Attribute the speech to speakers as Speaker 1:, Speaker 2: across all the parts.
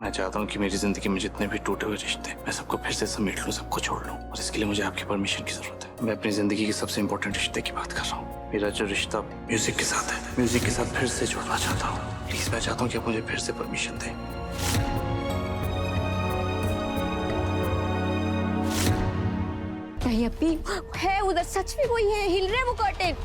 Speaker 1: मैं चाहता हूँ कि मेरी जिंदगी में जितने भी टूटे हुए रिश्ते, मैं सबको फिर से समेट लूँ, सबको छोड़ लूँ। और इसके लिए मुझे आपकी परमिशन की जरूरत है। मैं अपनी जिंदगी के सबसे इम्पोर्टेंट रिश्ते की बात कर रहा हूँ। मेरा जो रिश्ता म्यूजिक के साथ है, म्यूजिक के साथ फिर से जुड़ना चाहता हूँ। प्लीज मैं चाहता हूँ कि आप मुझे फिर से परमिशन दें।
Speaker 2: कहीं अभी है उधर, सच में कोई है, हिल रहा है वो कर्टेन।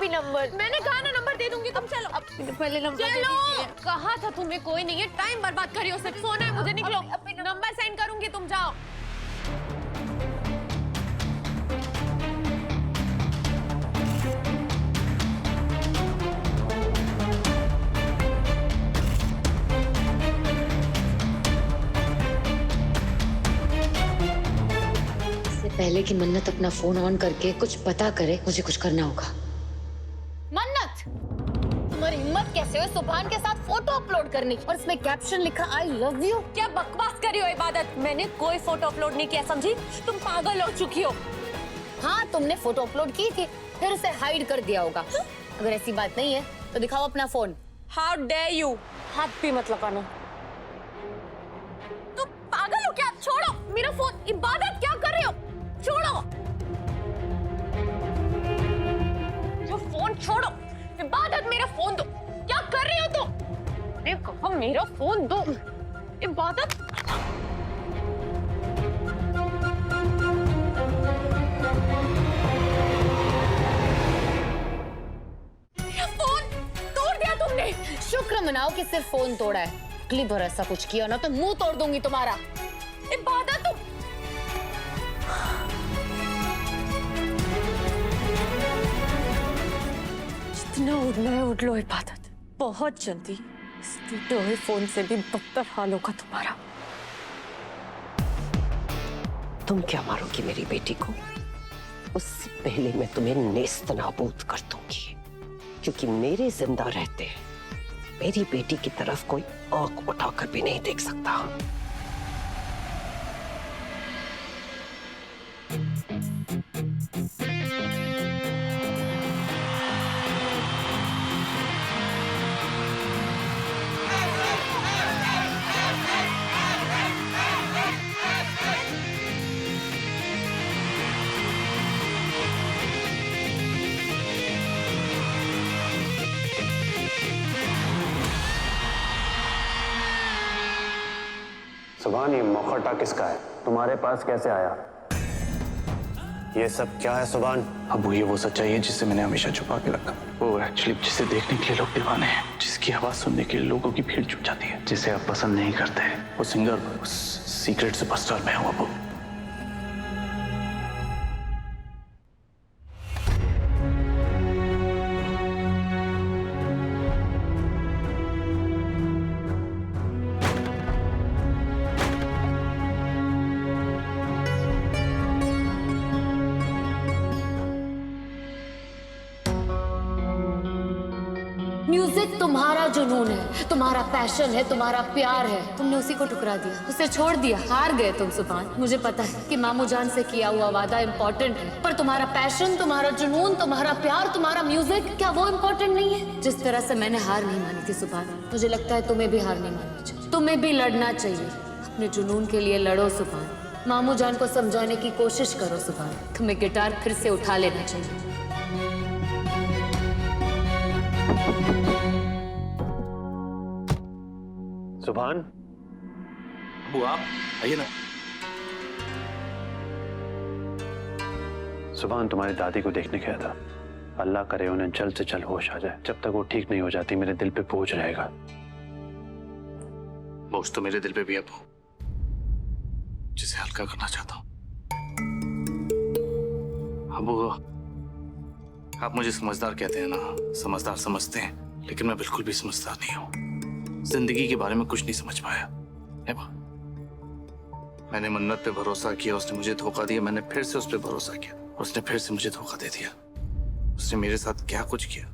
Speaker 2: नंबर मैंने कहा ना, नंबर दे दूंगी, तुम चलो। पहले नंबर चलो, कहा था तुम्हें, कोई नहीं है, टाइम बर्बाद करी हो, सिर्फ सोना है मुझे, निकलो। नंबर सेंड करूंगी, तुम जाओ।
Speaker 3: इससे पहले कि मन्नत अपना फोन ऑन करके कुछ पता करे, मुझे कुछ करना होगा।
Speaker 2: मन्नत, तुम्हारी हिम्मत कैसे हो सुभान के साथ फोटो अपलोड करने की, और इसमें कैप्शन लिखा आई लव यू। क्या बकवास करी हो इबादत, मैंने कोई फोटो अपलोड नहीं किया, समझी? तुम पागल हो चुकी हो। हाँ, तुमने फोटो अपलोड की थी, फिर उसे हाइड कर दिया होगा। अगर ऐसी बात नहीं है तो दिखाओ अपना फोन। हाउ डेयर यू, हाथ भी मत लगाना। तुम पागल हो क्या? छोड़ो मेरा फोन। इबादत क्या कर रहे हो? छोड़ो जो फोन, छोड़ो। इबादत मेरा फोन दो। क्या कर रही हो तुम? अरे कहो मेरा फोन दो। इबादत, मेरा फोन तोड़ दिया तुमने। शुक्र मनाओ कि सिर्फ फोन तोड़ा है, अगली बार ऐसा कुछ किया ना तो मुंह तोड़ दूंगी तुम्हारा। इबादत, तुम जितना उड़ना है उड़ लो। इबादत, बहुत जल्दी इस टूटे हुए फोन से भी बदतर हाल होगा तुम्हारा।
Speaker 4: तुम क्या मारोगी मेरी बेटी को? उससे पहले मैं तुम्हें नेस्त नाबूद कर दूंगी, क्योंकि मेरे जिंदा रहते मेरी बेटी की तरफ कोई आंख उठाकर भी नहीं देख सकता।
Speaker 5: सुभान, ये मौखटा किसका है? तुम्हारे पास कैसे आया? ये सब क्या है सुभान?
Speaker 1: अब ये वो सच्चाई है जिसे मैंने हमेशा छुपा के रखा। वो एक्चुअली जिसे देखने के लिए लोग दीवाने हैं, जिसकी आवाज सुनने के लिए लोगों की भीड़ जुट जाती है, जिसे आप पसंद नहीं करते, वो सिंगर, उस सीक्रेट सुपरस्टार मैं हूं। अब
Speaker 2: म्यूजिक तुम्हारा जुनून है, तुम्हारा पैशन है, तुम्हारा प्यार है। तुमने उसी को ठुकरा दिया, उसे छोड़ दिया। हार गए तुम सुभान। मुझे पता है कि मामू जान से किया हुआ वादा इम्पोर्टेंट है, पर तुम्हारा पैशन, तुम्हारा जुनून, तुम्हारा प्यार, तुम्हारा म्यूजिक, क्या वो इम्पोर्टेंट नहीं है? जिस तरह से मैंने हार नहीं मानी थी सुभान, मुझे लगता है तुम्हें भी हार नहीं माननी चाहिए। तुम्हें भी लड़ना चाहिए, अपने जुनून के लिए लड़ो सुभान। मामू जान को समझाने की कोशिश करो सुभान। तुम्हें गिटार फिर से उठा लेना चाहिए।
Speaker 5: सुभान,
Speaker 1: अबू आप आइए ना।
Speaker 5: सुभान, तुम्हारी दादी को देखने गया था। अल्लाह करे उन्हें जल्द से जल्द होश आ जाए। जब तक वो ठीक नहीं हो जाती मेरे दिल पे बोझ रहेगा।
Speaker 1: बोझ तो मेरे दिल पे भी अबू, जिसे हल्का करना चाहता हूँ। अबू, आप मुझे समझदार कहते हैं ना, समझदार समझते हैं, लेकिन मैं बिल्कुल भी समझदार नहीं हूँ। जिंदगी के बारे में कुछ नहीं समझ पाया। मैंने मन्नत पे भरोसा किया, उसने मुझे धोखा दिया। मैंने फिर से उस पे भरोसा किया, उसने फिर से मुझे धोखा दे दिया। उसने मेरे साथ क्या कुछ किया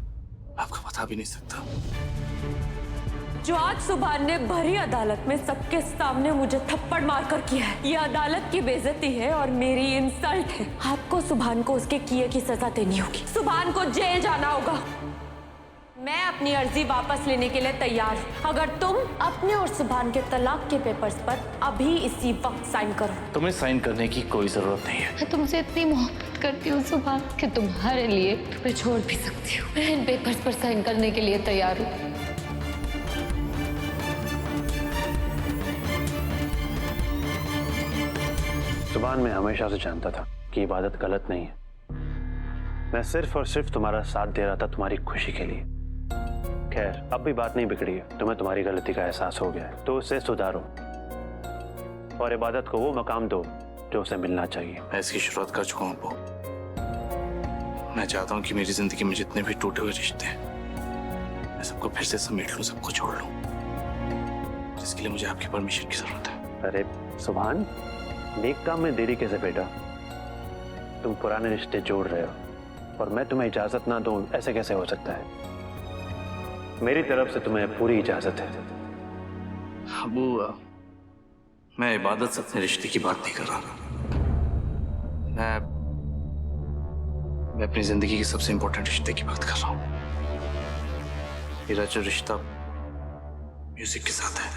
Speaker 1: आपको बता भी नहीं सकता।
Speaker 6: जो आज सुभान ने भरी अदालत में सबके सामने मुझे थप्पड़ मारकर किया है, ये अदालत की बेइज्जती है और मेरी इंसल्ट है। आपको सुभान को उसके किए की सजा देनी होगी। सुभान को जेल जाना होगा। मैं अपनी अर्जी वापस लेने के लिए तैयार हूँ अगर तुम अपने और सुभान के तलाक के पेपर्स पर अभी इसी वक्त साइन करो।
Speaker 1: तुम्हें साइन करने की कोई जरूरत नहीं है।
Speaker 2: मैं तुमसे इतनी मोहब्बत करती हूँ सुभान कि तुम्हारे लिए तुम्हें छोड़ भी सकती हूँ। मैं इन पेपर्स पर साइन करने के लिए तैयार हूँ।
Speaker 5: सुभान, मैं हमेशा से जानता था कि इबादत गलत नहीं है। मैं सिर्फ और सिर्फ तुम्हारा साथ दे रहा था तुम्हारी खुशी के लिए। खैर, अब भी बात नहीं बिगड़ी है। तुम्हें तुम्हारी गलती का एहसास हो गया है तो उसे सुधारो और इबादत को वो मकाम दो जो उसे मिलना चाहिए।
Speaker 1: मैं इसकी शुरुआत कर चुका हूँ अब्बू। मैं चाहता हूँ कि मेरी जिंदगी में जितने भी टूटे हुए रिश्ते हैं मैं सबको फिर से समेट लूँ, सबको छोड़ लूँ। इसके लिए मुझे आपकी परमिशन की जरूरत है।
Speaker 5: अरे सुभान, नेक काम में देरी कैसे बेटा? तुम पुराने रिश्ते जोड़ रहे हो और मैं तुम्हें इजाजत ना दूं, ऐसे कैसे हो सकता है? मेरी तरफ से तुम्हें पूरी इजाजत है।
Speaker 1: अब्बू, मैं इबादत से अपने रिश्ते की बात नहीं कर रहा। मैं अपनी जिंदगी के सबसे इंपॉर्टेंट रिश्ते की बात कर रहा हूँ। मेरा जो रिश्ता म्यूजिक के साथ है,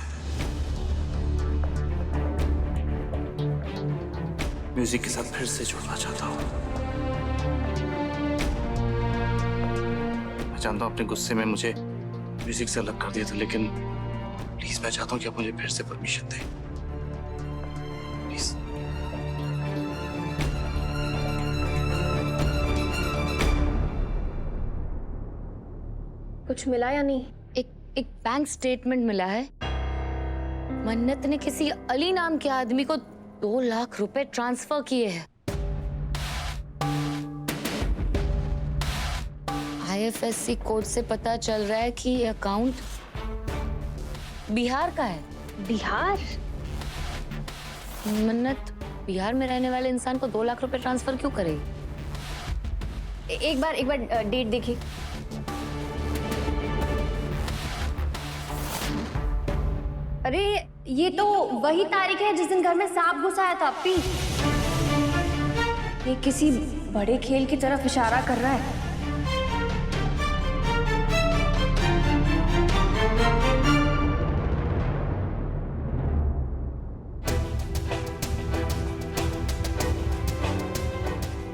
Speaker 1: म्यूजिक के साथ फिर से जुड़ना चाहता हूँ। मैं जानता हूँ अपने गुस्से में मुझे म्यूजिक से अलग कर दिया था, लेकिन प्लीज मैं चाहता हूँ कि आप मुझे फिर से परमिशन दें। प्लीज।
Speaker 2: कुछ मिला या नहीं? एक बैंक स्टेटमेंट मिला है। मन्नत ने किसी अली नाम के आदमी को 2 लाख रुपए ट्रांसफर किए हैं। IFSC कोड से पता चल रहा है कि ये अकाउंट बिहार का है।
Speaker 3: बिहार?
Speaker 2: मन्नत बिहार में रहने वाले इंसान को 2 लाख रुपए ट्रांसफर क्यों करेगी? एक बार डेट देखिए।
Speaker 7: अरे ये तो वही तारीख है जिस दिन घर में सांप घुसा आया था अपी। ये किसी बड़े खेल की तरफ इशारा कर रहा है।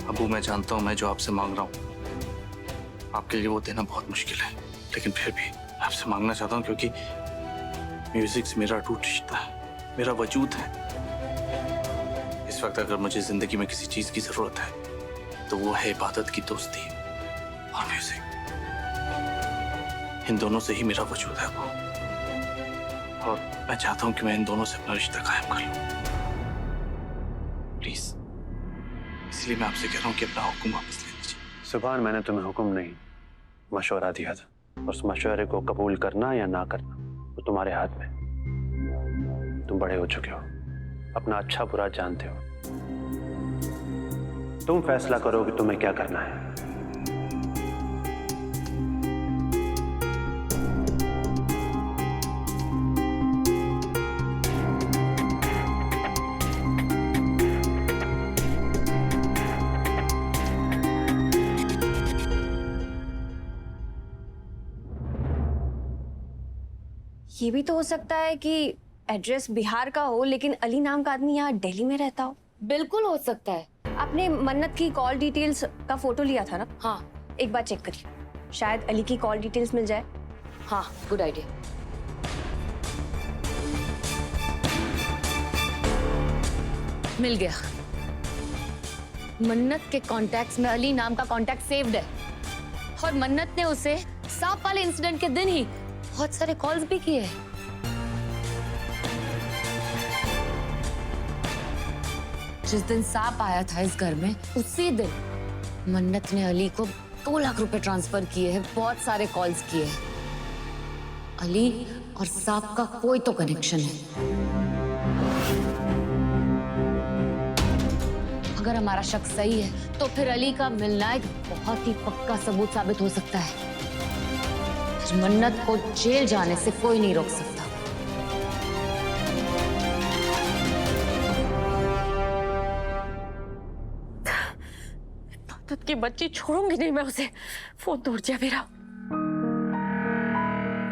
Speaker 1: अब्बू, मैं जानता हूँ मैं जो आपसे मांग रहा हूँ आपके लिए वो देना बहुत मुश्किल है, लेकिन फिर भी आपसे मांगना चाहता हूँ क्योंकि म्यूजिक से मेरा अटूट रिश्ता है, मेरा वजूद है। इस वक्त अगर मुझे जिंदगी में किसी चीज की जरूरत है तो वो है इबादत की दोस्ती और म्यूजिक। इन दोनों से ही मेरा वजूद है वो, और मैं चाहता हूं कि मैं इन दोनों से अपना रिश्ता कायम कर लूं। प्लीज, इसलिए मैं आपसे कह रहा हूं कि अपना हुक्म वापस ले लीजिए।
Speaker 5: सुभान, मैंने तुम्हें हुक्म नहीं मशवरा दिया था। उस मशवरे को कबूल करना या ना करना तो तुम्हारे हाथ में। तुम बड़े हो चुके हो, अपना अच्छा बुरा जानते हो। तुम फैसला करो कि तुम्हें क्या करना है।
Speaker 7: ये भी तो हो सकता है कि एड्रेस बिहार का हो लेकिन अली नाम का आदमी यहाँ दिल्ली में रहता हो।
Speaker 2: बिल्कुल हो सकता है।
Speaker 7: आपने मन्नत की कॉल डिटेल्स का फोटो लिया था ना?
Speaker 2: हाँ।
Speaker 7: एक बार चेक करिए, शायद अली की कॉल डिटेल्स मिल जाए।
Speaker 2: हाँ, गुड आइडिया। मिल गया। मन्नत के कॉन्टैक्ट्स में अली नाम का कॉन्टैक्ट सेव्ड है और मन्नत ने उसे सांप वाले इंसिडेंट के दिन ही बहुत सारे कॉल्स भी किए हैं। जिस दिन सांप आया था इस घर में, उसी दिन मन्नत ने अली को 2 लाख रुपए ट्रांसफर किए हैं, बहुत सारे कॉल्स किए हैं। अली और सांप का कोई तो कनेक्शन है। अगर हमारा शक सही है तो फिर अली का मिलना एक बहुत ही पक्का सबूत साबित हो सकता है। आज मन्नत को जेल जाने से कोई नहीं रोक सकता।
Speaker 6: खुद की बच्ची छोड़ूंगी नहीं मैं उसे। फोन तोड़ दिया मेरा।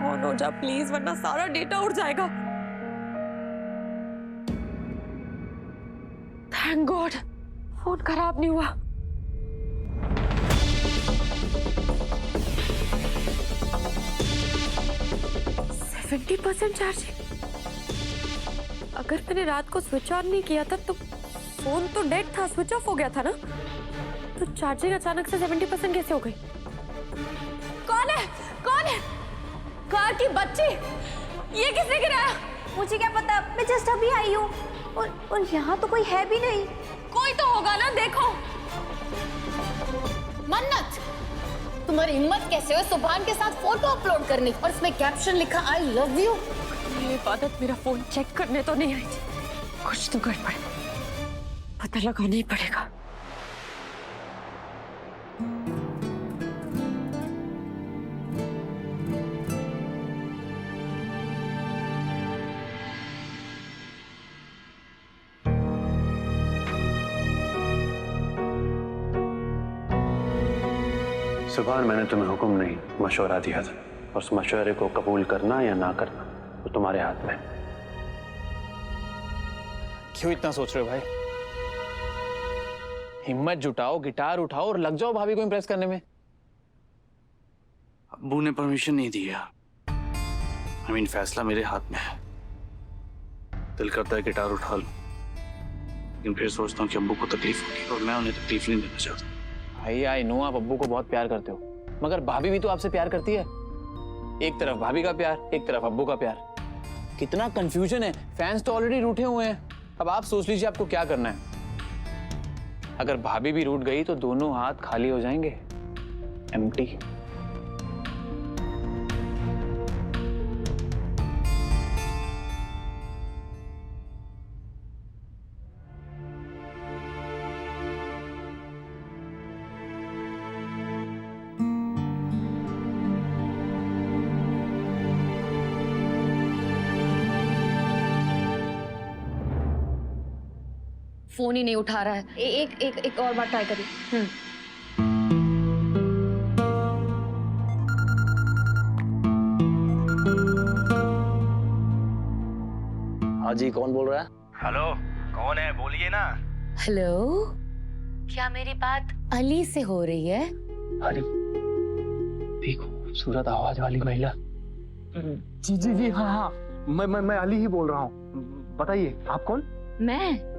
Speaker 6: ऑन हो जा प्लीज, वरना सारा डेटा उड़ जाएगा। थैंक गॉड फोन खराब नहीं हुआ। चार्जिंग। अगर मैंने रात को स्विच ऑन नहीं किया था तो फोन तो डेड था, स्विच ऑफ हो गया था ना, तो चार्जिंग अचानक से 70% कैसे हो गई? कौन है? कौन है? कार की बच्ची? ये किसने गिराया?
Speaker 7: मुझे क्या पता, मैं जस्ट अभी आई हूँ। और यहाँ तो कोई है भी नहीं।
Speaker 6: कोई तो होगा ना, देखो।
Speaker 2: मन्नत, तुम्हारी हिम्मत कैसे हुई सुभान के साथ फोटो अपलोड करने और इसमें कैप्शन लिखा आई लव यू?
Speaker 6: ये इबादत मेरा फोन चेक करने तो नहीं आई थी। कुछ तो गड़बड़, पता लगाना ही पड़ेगा।
Speaker 5: सुभान, मैंने तुम्हें हुक्म नहीं मशवरा दिया था, और उस मशवरे को कबूल करना या ना करना तो तुम्हारे हाथ में।
Speaker 1: क्यों इतना सोच रहे हो भाई? हिम्मत जुटाओ, गिटार उठाओ और लग जाओ भाभी को इम्प्रेस करने में। अब्बू ने परमिशन नहीं दिया। फैसला मेरे हाथ में है। दिल करता है गिटार उठा लूं, लेकिन फिर सोचता हूँ कि अब्बू को तकलीफ होगी और मैं उन्हें तकलीफ नहीं देना चाहता। भाई आई नो आप अब्बू को बहुत प्यार करते हो, मगर भाभी भी तो आपसे प्यार करती है। एक तरफ भाभी का प्यार, एक तरफ अब्बू का प्यार। कितना कंफ्यूजन है। फैंस तो ऑलरेडी रूठे हुए हैं। अब आप सोच लीजिए आपको क्या करना है। अगर भाभी भी रूठ गई तो दोनों हाथ खाली हो जाएंगे, एम्प्टी।
Speaker 2: फोन ही नहीं उठा रहा है।
Speaker 7: एक और बार ट्राई करिए।
Speaker 1: हाँ जी, कौन बोल रहा है?
Speaker 8: हेलो, कौन है? बोलिए ना।
Speaker 2: हेलो, क्या मेरी बात अली से हो रही है?
Speaker 1: अली? देखो, खूबसूरत आवाज वाली महिला।
Speaker 8: जी जी जी, हाँ हाँ, मैं अली ही बोल रहा हूँ। बताइए, आप कौन?
Speaker 2: मैं?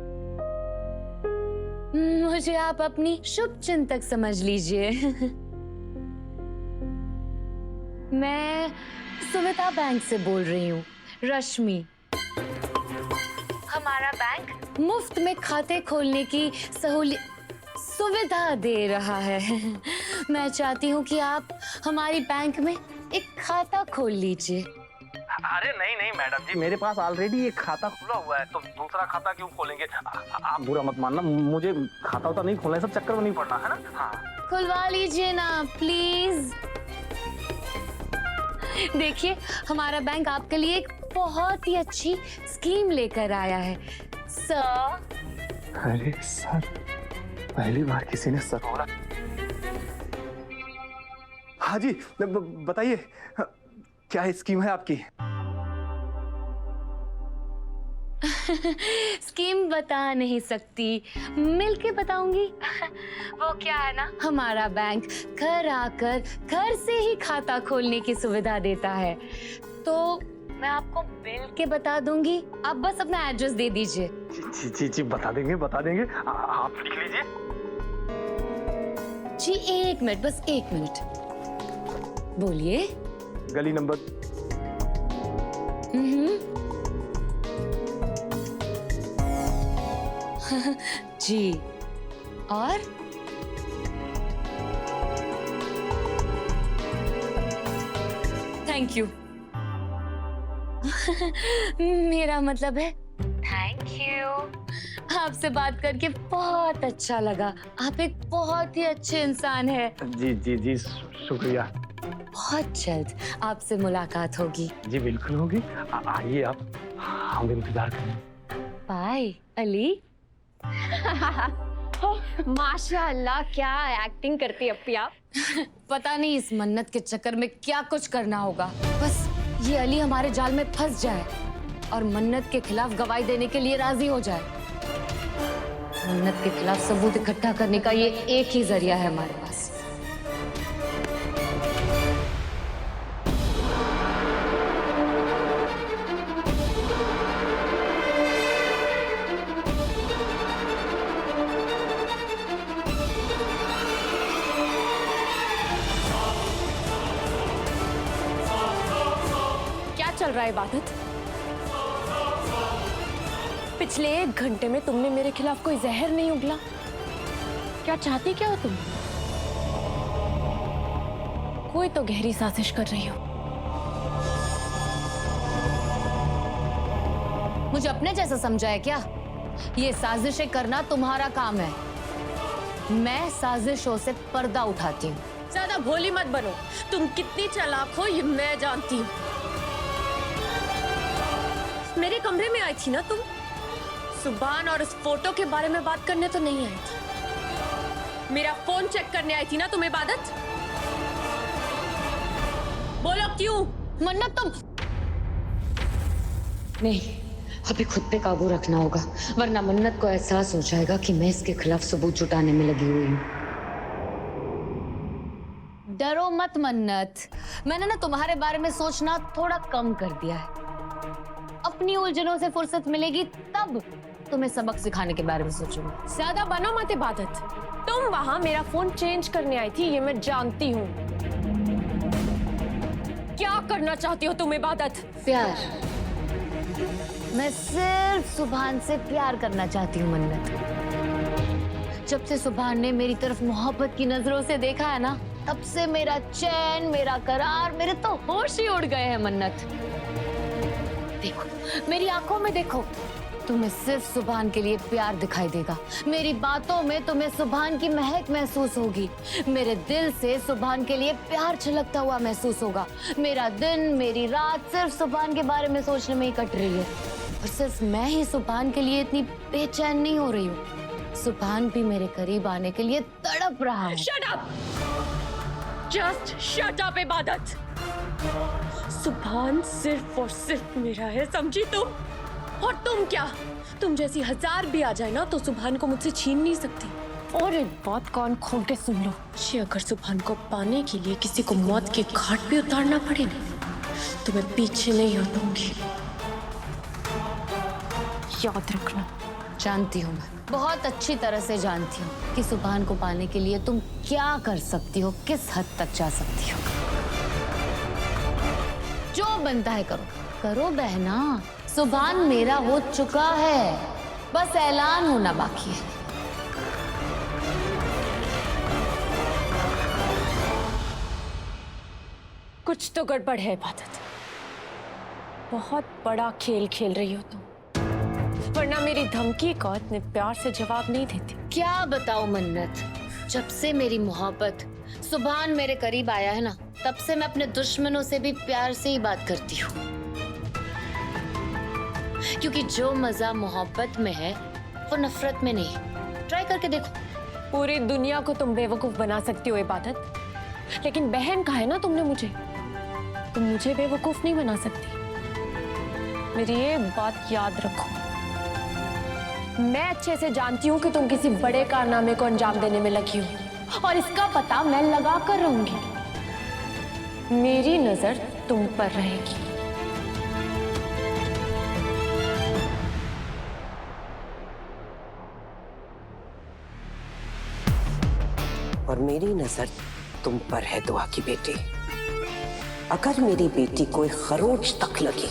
Speaker 2: मुझे आप अपनी शुभ चिंतक समझ लीजिए। मैं सुविधा बैंक से बोल रही हूँ, रश्मि। हमारा बैंक मुफ्त में खाते खोलने की सुविधा दे रहा है। मैं चाहती हूँ कि आप हमारी बैंक में एक खाता खोल लीजिए।
Speaker 8: अरे नहीं नहीं मैडम जी, मेरे पास ऑलरेडी एक खाता खुला हुआ है, तो दूसरा खाता क्यों खोलेंगे? आप बुरा मत मानना, मुझे खाता उता नहीं खोलना है, सब चक्कर में नहीं पड़ना है ना। हाँ,
Speaker 2: खुलवा लीजिए ना प्लीज। देखिए, हमारा बैंक आपके लिए एक बहुत ही अच्छी स्कीम लेकर आया है सर।
Speaker 8: अरे सर, पहली बार किसी ने सर बोला। हाँ जी, बताइए क्या स्कीम है आपकी?
Speaker 2: स्कीम बता नहीं सकती, मिलके बताऊंगी। वो क्या है ना, हमारा बैंक घर आकर घर से ही खाता खोलने की सुविधा देता है, तो मैं आपको मिल के बता दूंगी। आप बस अपना एड्रेस दे दीजिए।
Speaker 8: जी जी जी, बता देंगे बता देंगे। आप लिख लीजिए।
Speaker 2: जी एक मिनट, बस एक मिनट। बोलिए।
Speaker 8: गली नंबर।
Speaker 2: जी, और थैंक यू। मेरा मतलब है थैंक यू। आपसे बात करके बहुत अच्छा लगा। आप एक बहुत ही अच्छे इंसान हैं।
Speaker 8: जी जी जी, शुक्रिया।
Speaker 2: बहुत जल्द आपसे मुलाकात होगी।
Speaker 8: जी बिल्कुल होगी। आइए आप, हम इंतजार करें।
Speaker 2: बाय अली।
Speaker 7: माशाअल्लाह, क्या एक्टिंग करती है अपी आप।
Speaker 2: पता नहीं इस मन्नत के चक्कर में क्या कुछ करना होगा। बस ये अली हमारे जाल में फंस जाए और मन्नत के खिलाफ गवाही देने के लिए राजी हो जाए। मन्नत के खिलाफ सबूत इकट्ठा करने का ये एक ही जरिया है हमारे पास।
Speaker 6: चल रहा है इबादत? पिछले 1 घंटे में तुमने मेरे खिलाफ कोई जहर नहीं उगला। क्या चाहती क्या हो तुम? कोई तो गहरी साजिश कर रही हो।
Speaker 2: मुझे अपने जैसा समझा है क्या? ये साजिशें करना तुम्हारा काम है। मैं साजिशों से पर्दा उठाती हूँ।
Speaker 6: ज्यादा भोली मत बनो। तुम कितनी चालाक हो ये मैं जानती हूँ। मेरे कमरे में आई थी ना तुम? सुभान और उस फोटो के बारे में बात करने तो नहीं आई थी। मेरा फोन चेक करने आई थी ना तुम इबादत? बोलो क्यों?
Speaker 2: मन्नत तुम नहीं, अभी खुद पे काबू रखना होगा, वरना मन्नत को एहसास हो जाएगा कि मैं इसके खिलाफ सबूत जुटाने में लगी हुई हूँ। डरो मत मन्नत, मैंने ना तुम्हारे बारे में सोचना थोड़ा कम कर दिया है। अपनी उलझनों से फुर्सत मिलेगी तब तुम्हें सबक सिखाने के बारे में सोचूंगी।
Speaker 6: ज्यादा बनो मत इबादत। तुम वहां मेरा फोन चेंज करने आई थी ये मैं जानती हूँ। क्या करना चाहती हो तुम इबादत?
Speaker 2: प्यार। मैं सिर्फ सुभान से प्यार करना चाहती हूँ मन्नत। जब से सुभान ने मेरी तरफ मोहब्बत की नजरों से देखा है ना, तब से मेरा चैन, मेरा करार, मेरे तो होश ही उड़ गए हैं मन्नत। देखो मेरी आंखों में देखो, तुम्हें सिर्फ सुभान के लिए प्यार दिखाई देगा। मेरी बातों में तुम्हें सुभान की महक महसूस होगी। मेरे दिल से सुभान के लिए प्यार छलकता हुआ महसूस होगा। मेरा दिन, मेरी रात सिर्फ सुभान के बारे में सोचने में ही कट रही है। और सिर्फ मैं ही सुभान के लिए इतनी बेचैन नहीं हो रही हूँ, सुभान भी मेरे करीब आने के लिए तड़प रहा है।
Speaker 6: Shut up! Just shut up इबादत। सुभान सिर्फ और सिर्फ मेरा है, समझी तुम? और तुम क्या? तुम जैसी 1000 भी आ जाए ना तो सुभान को मुझसे छीन नहीं सकती। और एक बात कान खोल के सुन लो, अगर सुभान को पाने के लिए किसी को मौत के घाट पे उतारना पड़े ना तो मैं पीछे नहीं हटूंगी। याद रखना।
Speaker 2: जानती हूँ, मैं बहुत अच्छी तरह से जानती हूँ कि सुभान को पाने के लिए तुम क्या कर सकती हो, किस हद तक जा सकती हो। जो बनता है करो, करो बहना। सुभान मेरा हो चुका है, बस ऐलान होना बाकी है।
Speaker 6: कुछ तो गड़बड़ है इबादत। बहुत बड़ा खेल खेल रही हो तुम, वरना मेरी धमकी का इतने प्यार से जवाब नहीं देती।
Speaker 2: क्या बताओ मन्नत, जब से मेरी मोहब्बत सुभान मेरे करीब आया है ना, तब से मैं अपने दुश्मनों से भी प्यार से ही बात करती हूँ। क्योंकि जो मजा मोहब्बत में है वो नफरत में नहीं। ट्राई करके देखो।
Speaker 6: पूरी दुनिया को तुम बेवकूफ बना सकती हो इबादत, लेकिन बहन कहा है ना तुमने मुझे, तुम मुझे बेवकूफ नहीं बना सकती। मेरी एक बात याद रखो, मैं अच्छे से जानती हूँ कि तुम किसी बड़े कारनामे को अंजाम देने में लगी हो और इसका पता मैं लगा कर रहूंगी। मेरी नजर तुम पर रहेगी।
Speaker 4: और मेरी नजर तुम पर है दुआ की बेटी। अगर मेरी बेटी कोई खरोच तक लगी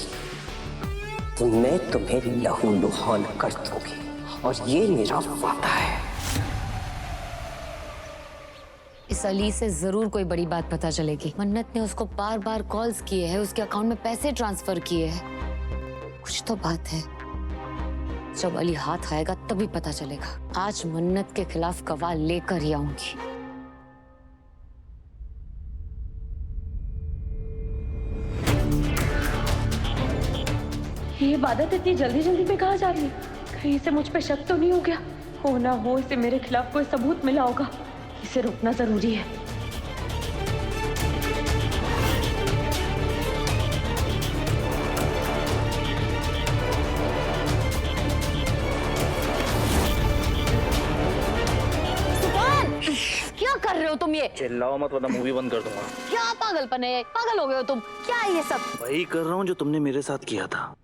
Speaker 4: तो मैं तुम्हें लहू लुहान कर दूंगी, और ये मेरा वादा है।
Speaker 2: इस अली से जरूर कोई बड़ी बात पता चलेगी। मन्नत ने उसको बार बार कॉल्स किए हैं, उसके अकाउंट में पैसे ट्रांसफर किए हैं। कुछ तो बात है। जब अली हाथ आएगा तभी पता चलेगा। आज मन्नत के खिलाफ गवाह लेकर ही आऊंगी।
Speaker 6: ये इबादत इतनी जल्दी जल्दी में कहाँ जा रही है? कहीं इसे मुझ पे शक तो नहीं हो गया? हो ना हो इसे मेरे खिलाफ कोई सबूत मिला होगा। इसे रोकना जरूरी है।
Speaker 2: क्या कर रहे हो तुम ये?
Speaker 1: चिल्लाओ मत वरना मूवी बंद कर दूंगा।
Speaker 2: क्या पागलपन है? पागल हो गए हो तुम? क्या है ये सब?
Speaker 1: वही कर रहा हूँ जो तुमने मेरे साथ किया था।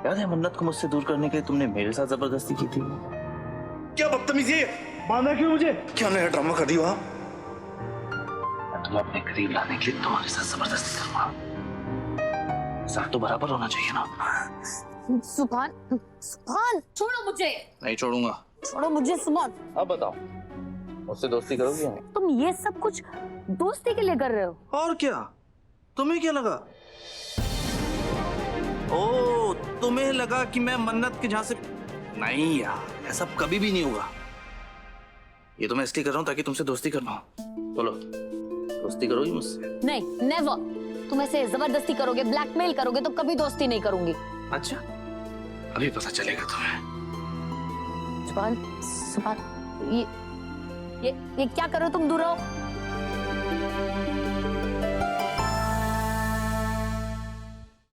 Speaker 1: याद है मन्नत को मुझसे दूर करने के लिए तुमने मेरे साथ जबरदस्ती की थी? क्या बदतमीजी है? बांधा क्यों मुझे? क्या नया ड्रामा कर दिया? मैं तुम्हें अपने करीब लाने के लिए तुम्हारे साथ जबरदस्ती करूंगा। साथ तो बराबर होना चाहिए ना।
Speaker 2: सुभान, सुभान, छोड़ो मुझे।
Speaker 1: नहीं छोड़ूंगा।
Speaker 2: छोड़ो मुझे सुभान।
Speaker 1: अब बताओ मुझसे दोस्ती करोगी या नहीं?
Speaker 2: तुम ये सब कुछ दोस्ती के लिए कर रहे हो?
Speaker 1: और क्या? तुम्हें क्या लगा? ओ, तुम्हें लगा कि मैं मन्नत के जहां से... नहीं यार, ऐसा कभी भी नहीं होगा। ये तो मैं इसलिए कर रहा हूं ताकि तुमसे दोस्ती कर पाऊं। बोलो, दोस्ती करोगी मुझसे?
Speaker 2: नहीं, नेवर। तुम ऐसे जबरदस्ती करोगे, ब्लैकमेल करोगे तो कभी दोस्ती नहीं करूंगी।
Speaker 1: अच्छा, अभी पता चलेगा तुम्हें।
Speaker 2: सुभान, सुभान, ये क्या कर रहे हो तुम? दूर रहो।